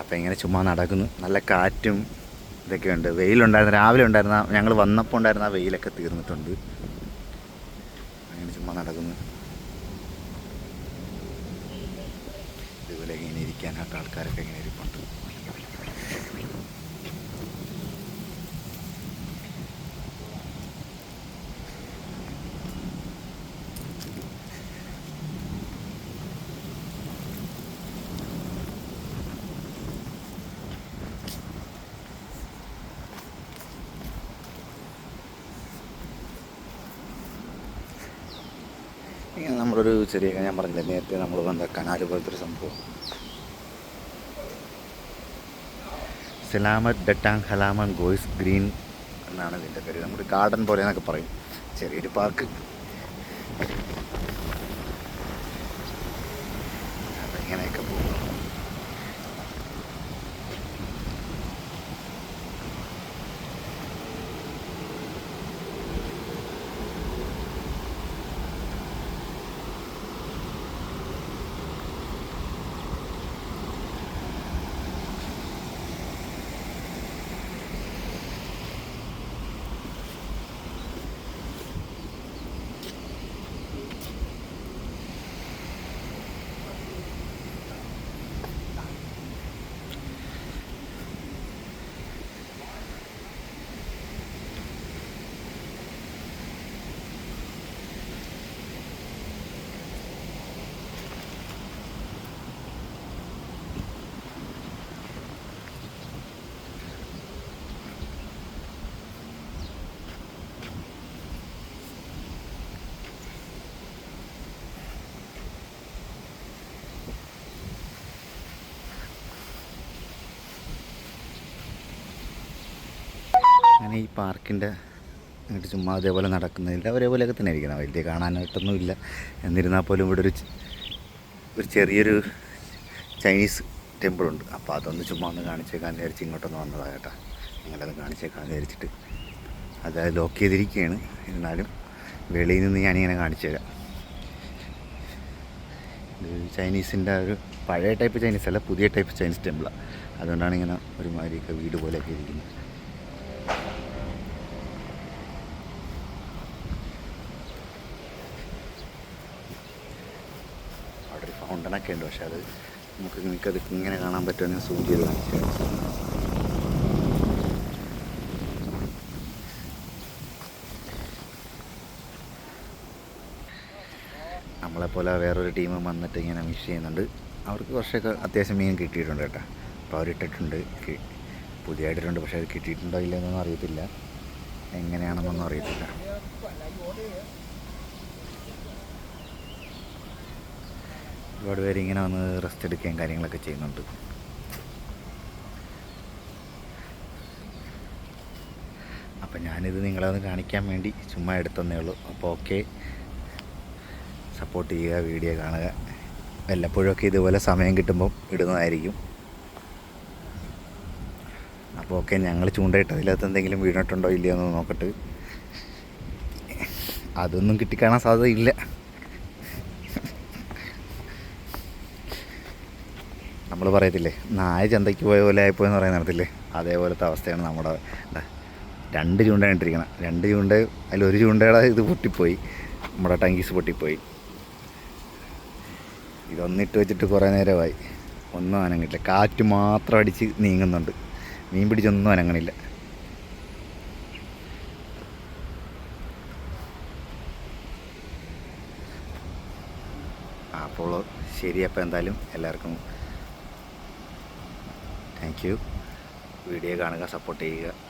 അപ്പോൾ ഇങ്ങനെ ചുമ്മാ നടക്കുന്നു. നല്ല കാറ്റും ഇതൊക്കെ ഉണ്ട്. വെയിലുണ്ടായിരുന്നു, രാവിലെ ഉണ്ടായിരുന്ന, ഞങ്ങൾ വന്നപ്പോൾ ഉണ്ടായിരുന്ന ആ വെയിലൊക്കെ തീർന്നിട്ടുണ്ട്. അങ്ങനെ ചുമ്മാ നടക്കുന്നു. ഇതുപോലെ ഇങ്ങനെ ഇരിക്കാനായിട്ട് ആൾക്കാരൊക്കെ ഇങ്ങനെ ഇരിപ്പുണ്ട്. ഇങ്ങനെ നമ്മളൊരു ചെറിയ, ഞാൻ പറഞ്ഞില്ലേ നേരത്തെ നമ്മൾ വന്ന കനാല് പോലത്തെ ഒരു സംഭവം, സലാമത്ത് ഡട്ടാങ് ഹലാമൻ ഗോയ്സ് ഗ്രീൻ എന്നാണ് ഇതിൻ്റെ പേര്. നമ്മുടെ ഗാർഡൻ പോലെ എന്നൊക്കെ പറയും, ചെറിയൊരു പാർക്ക്. അപ്പം ഇങ്ങനെയൊക്കെ പോകും. അങ്ങനെ ഈ പാർക്കിൻ്റെ എന്നിട്ട് ചുമ്മാ അതേപോലെ നടക്കുന്നില്ല, ഒരേപോലെയൊക്കെ തന്നെ ഇരിക്കണം, വലിയ കാണാനായിട്ടൊന്നുമില്ല. എന്നിരുന്നാൽ പോലും ഇവിടെ ഒരു ചെറിയൊരു ചൈനീസ് ടെമ്പിളുണ്ട്. അപ്പോൾ അതൊന്ന് ചുമ്മാ ഒന്ന് കാണിച്ചേക്കാൻ വിചാരിച്ച് ഇങ്ങോട്ടൊന്ന് വന്നതാണ് കേട്ടോ. നിങ്ങളത് കാണിച്ചേക്കാൻ വിചാരിച്ചിട്ട്. അത് ലോക്ക് ചെയ്തിരിക്കുകയാണ്, എന്നാലും വെളിയിൽ നിന്ന് ഞാനിങ്ങനെ കാണിച്ചു തരാം. ഇത് ചൈനീസിൻ്റെ ഒരു പഴയ ടൈപ്പ് ചൈനീസ് അല്ല, പുതിയ ടൈപ്പ് ചൈനീസ് ടെമ്പിളാണ്. അതുകൊണ്ടാണ് ഇങ്ങനെ ഒരുമാതിരിയൊക്കെ വീട് പോലെയൊക്കെ ഇരിക്കുന്നത്. ഫൗണ്ടനൊക്കെ ഉണ്ട്, പക്ഷെ അത് നിങ്ങൾക്കത് ഇങ്ങനെ കാണാൻ പറ്റുമെന്ന് സൂം ചെയ്ത് കാണിച്ചു. നമ്മളെപ്പോലെ വേറൊരു ടീം വന്നിട്ട് ഇങ്ങനെ മിസ് ചെയ്യുന്നുണ്ട്. അവർക്ക് കുറച്ചൊക്കെ അത്യാവശ്യം മീൻ കിട്ടിയിട്ടുണ്ട് കേട്ടോ. അപ്പോൾ അവരിട്ടിട്ടുണ്ട്, പുതിയതായിട്ടിട്ടുണ്ട്. പക്ഷേ അത് കിട്ടിയിട്ടുണ്ടോ ഇല്ലെന്നൊന്നും അറിയത്തില്ല, എങ്ങനെയാണെന്നൊന്നും അറിയത്തില്ല. ഒരുപാട് പേര് ഇങ്ങനെ വന്ന് റെസ്റ്റ് എടുക്കുകയും കാര്യങ്ങളൊക്കെ ചെയ്യുന്നുണ്ട്. അപ്പം ഞാനിത് നിങ്ങളെ ഒന്ന് കാണിക്കാൻ വേണ്ടി ചുമ്മാ എടുത്തന്നേ ഉള്ളൂ. അപ്പോൾ ഓക്കെ, സപ്പോർട്ട് ചെയ്യുക, വീഡിയോ കാണുക. വല്ലപ്പോഴൊക്കെ ഇതുപോലെ സമയം കിട്ടുമ്പം ഇടുന്നതായിരിക്കും. അപ്പോൾ ഓക്കെ, ഞങ്ങൾ ചൂണ്ടയിട്ടതിനകത്ത് എന്തെങ്കിലും വീണിട്ടുണ്ടോ ഇല്ലയോ എന്ന് നോക്കട്ടെ. അതൊന്നും കിട്ടിക്കാണാൻ സാധ്യതയില്ല. നമ്മൾ പറയത്തില്ലേ നായ ചന്തയ്ക്ക് പോയ പോലെ ആയിപ്പോയെന്ന് പറയാൻ നടത്തില്ലേ, അതേപോലത്തെ അവസ്ഥയാണ് നമ്മുടെ. 2 ചൂണ്ടയാണ് ഇട്ടിരിക്കണം. 2 ചൂണ്ട, അതിലൊരു ചൂണ്ടയുടെ ഇത് പൊട്ടിപ്പോയി, നമ്മുടെ ടങ്കീസ് പൊട്ടിപ്പോയി. ഇതൊന്നിട്ട് വെച്ചിട്ട് കുറേ നേരമായി, ഒന്നും അനങ്ങില്ല. കാറ്റ് മാത്രം അടിച്ച് നീങ്ങുന്നുണ്ട്, മീൻ പിടിച്ചൊന്നും അനങ്ങണില്ല. അപ്പോൾ ശരി, അപ്പോൾ എന്തായാലും എല്ലാവർക്കും താങ്ക് യു. വീഡിയോ കാണുക, സപ്പോർട്ട് ചെയ്യുക.